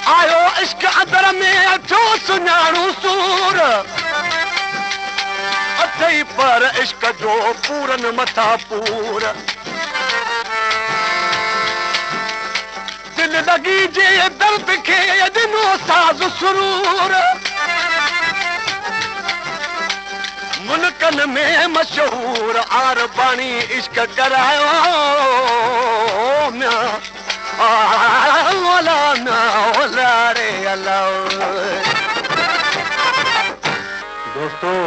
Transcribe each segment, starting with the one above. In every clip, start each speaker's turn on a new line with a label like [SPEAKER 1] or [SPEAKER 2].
[SPEAKER 1] आयो इश्क अंदर में जो सुनाणू सूर अथई पर इश्क जो पूरन मथा पूर दिल लगी जे दर्द के दिनो साज सुरूर मुल्कन में मशहूर आर बानी इश्क करायो म्या ओला ना ओला रे अल्लाह।
[SPEAKER 2] दोस्तों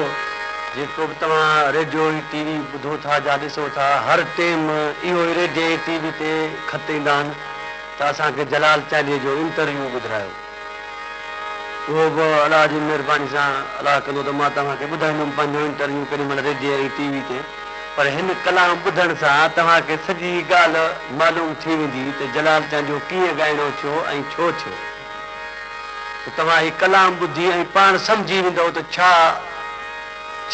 [SPEAKER 2] जेको भी तव्हां रेडियो टीवी ॿुधो था या ॾिसो था हर टाइम इहो रेडियो टीवी ते खत ईंदा आहिनि त असांखे जलाल चालीहे जो इंटरव्यू ॿुधायो। उहो बि अलाह जी महिरबानी सां अलाह कंदो त मां तव्हांखे ॿुधाईंदुमि पंहिंजो इंटरव्यू केॾी महिल रेडियो ऐं टीवी ते। पर हिन कलाम ॿुधण सां तव्हांखे सॼी ॻाल्हि मालूम थी वेंदी त जलाल चांद जो कीअं ॻाइणो थियो ऐं छो थियो। तव्हां हीउ कलाम ॿुधी ऐं पाण सम्झी वेंदव त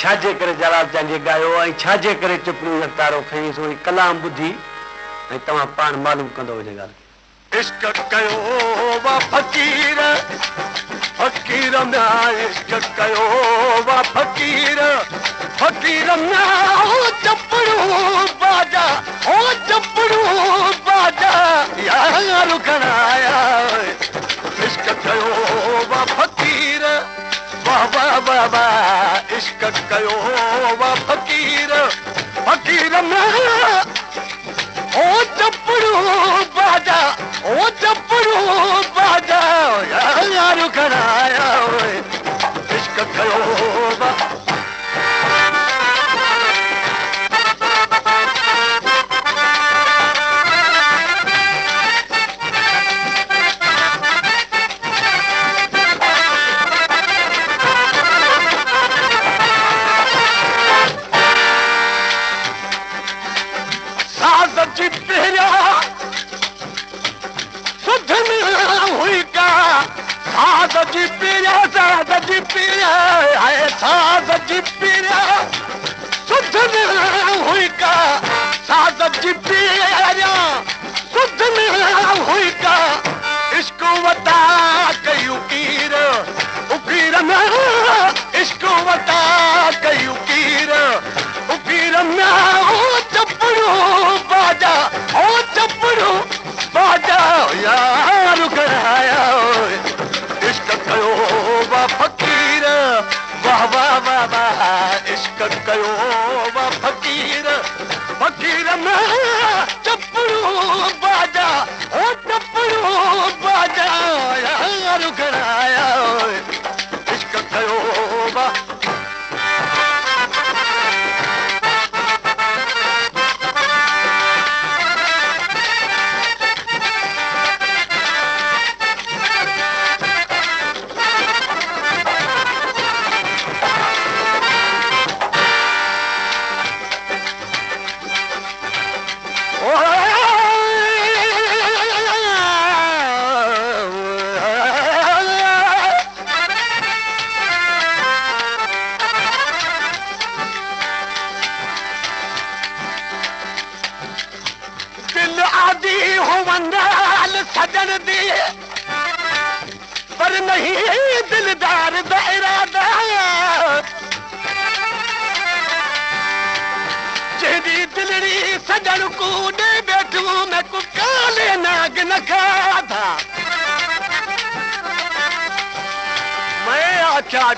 [SPEAKER 2] छाजे करे जलाल चांद जे ॻायो ऐं छाजे करे चुपड़ियूं रफ्तारो खईं। सो हीउ कलाम ॿुधी ऐं तव्हां पाण मालूम कंदव हिन ॻाल्हि खे।
[SPEAKER 1] इश्क कयो वा फकीर फकीर म्या इश्क कयो वा फकीर फकीर म्या ओ चपड़ू बाजा ओ चपड़ू बाजा यार खणाया इश्क कयो वा फकीर वाह वाह वाह वाह इश्क कयो वा फकीर फकीर म्या ओ चपड़ू बाजा ओ चपड़ू बाजा यार खणाया इश्क कयो वा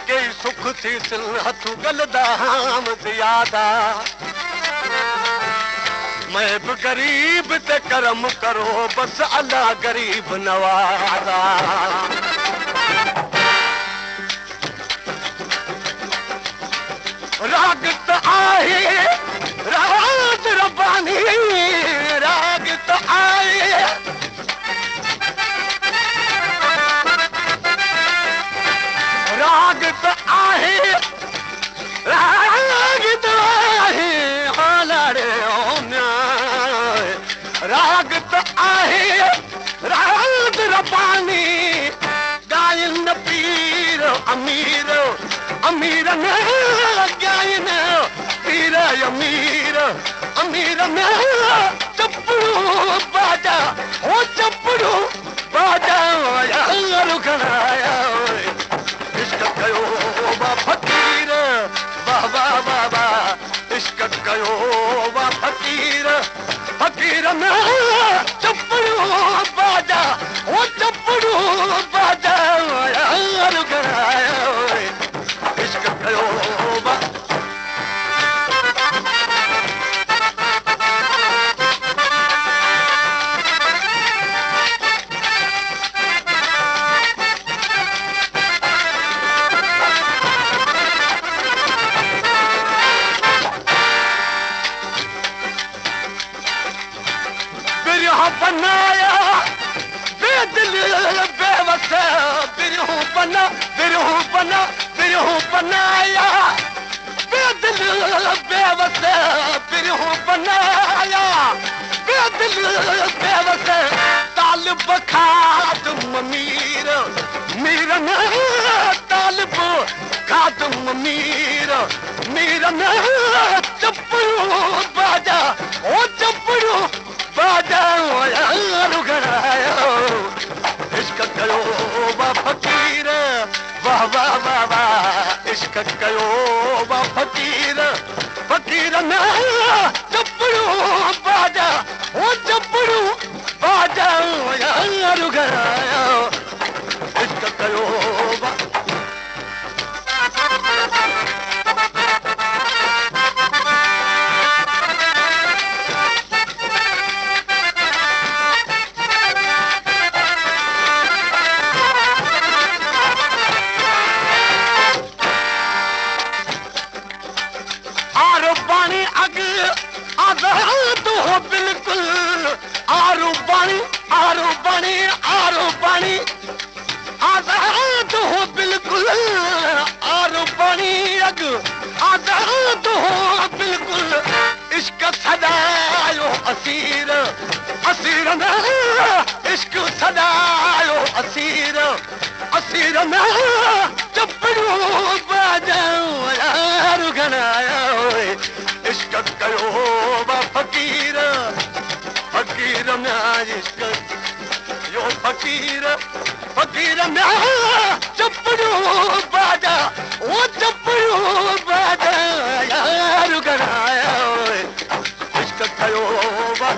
[SPEAKER 1] के सुख थी सिल हथु गलदा हम ज्यादा मैं भी गरीब ते करम करो बस अल्लाह गरीब नवाजा रागत आहे राज रब्बानी रागत आहे रागत आहे रागत आहे हालारे रागत आहे राज रब्बानी गायन पीर अमीर अमीर न गायन पीर अमीर अमीर न चपड़ू बाजा हो चपड़ू बाजा रुखनाया इश्क कयो बा फकीर बाबा बाबा इश्क कयो बा फकीर फकीर न चपड़ू बाजा हो चपड़ू बाजा रुखनाया इश्क कयो बा बनाया बेदिल बेवस बिरहू बना बिरहू बना बिरहू बनाया बेदिल बेवस बिरहू बनाया बेदिल बेवस तालिब खादम मीर मीर न तालिब खादम मीर मीर न चपड़ू बाजा ओ चपड़ू बाजा रुखनाया इश्क कयो बा फकीर वाह वाह वाह वाह इश्क कयो बा फकीर फकीर न चपड़ू बाजा ओ चपड़ू बाजा रुखनाया इश्क कयो बा आजाद हो बिल्कुल आरू बाणी आजाद हो बिल्कुल आरू बाणी अग आजाद हो बिल्कुल इश्क सदायो असीर असीर न इश्क सदायो असीर असीर न चपड़ू बाजा रुखनाया इश्क कयो बा फकीर फकीर में इश्क यो फकीर फकीर में चपड़ू बाजा वो चपड़ू बाजा रुखनाया इश्क कयो बा